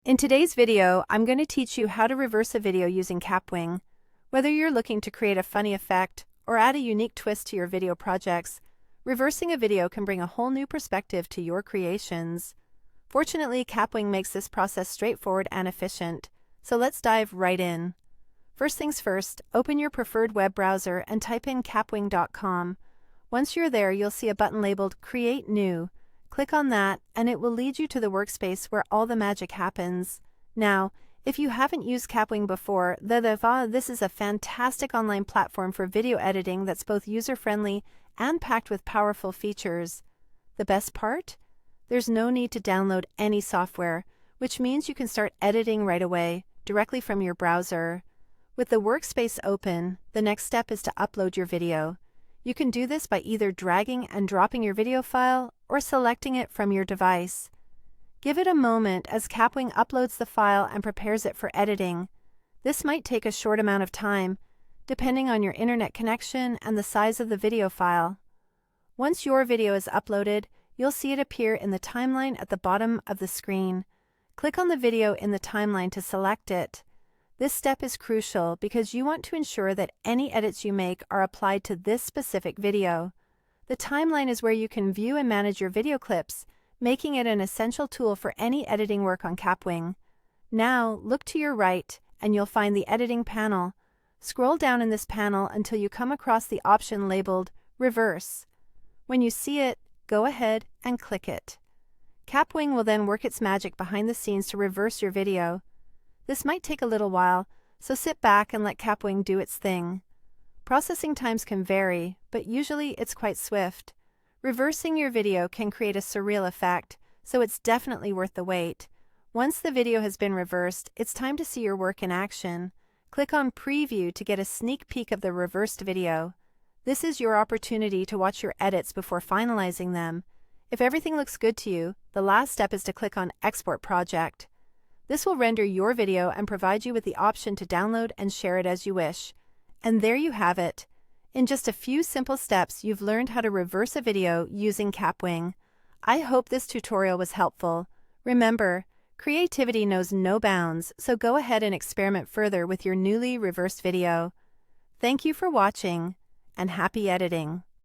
In today's video, I'm going to teach you how to reverse a video using Kapwing. Whether you're looking to create a funny effect or add a unique twist to your video projects, reversing a video can bring a whole new perspective to your creations. Fortunately, Kapwing makes this process straightforward and efficient, so let's dive right in. First things first, open your preferred web browser and type in kapwing.com. Once you're there, you'll see a button labeled Create New. Click on that, and it will lead you to the workspace where all the magic happens. Now, if you haven't used Kapwing before, this is a fantastic online platform for video editing that's both user-friendly and packed with powerful features. The best part? There's no need to download any software, which means you can start editing right away, directly from your browser. With the workspace open, the next step is to upload your video. You can do this by either dragging and dropping your video file or selecting it from your device. Give it a moment as Kapwing uploads the file and prepares it for editing. This might take a short amount of time, depending on your internet connection and the size of the video file. Once your video is uploaded, you'll see it appear in the timeline at the bottom of the screen. Click on the video in the timeline to select it. This step is crucial because you want to ensure that any edits you make are applied to this specific video. The timeline is where you can view and manage your video clips, making it an essential tool for any editing work on Kapwing. Now, look to your right, and you'll find the editing panel. Scroll down in this panel until you come across the option labeled Reverse. When you see it, go ahead and click it. Kapwing will then work its magic behind the scenes to reverse your video. This might take a little while, so sit back and let Kapwing do its thing. Processing times can vary, but usually it's quite swift. Reversing your video can create a surreal effect, so it's definitely worth the wait. Once the video has been reversed, it's time to see your work in action. Click on Preview to get a sneak peek of the reversed video. This is your opportunity to watch your edits before finalizing them. If everything looks good to you, the last step is to click on Export Project. This will render your video and provide you with the option to download and share it as you wish. And there you have it. In just a few simple steps, you've learned how to reverse a video using Kapwing. I hope this tutorial was helpful. Remember, creativity knows no bounds, so go ahead and experiment further with your newly reversed video. Thank you for watching, and happy editing.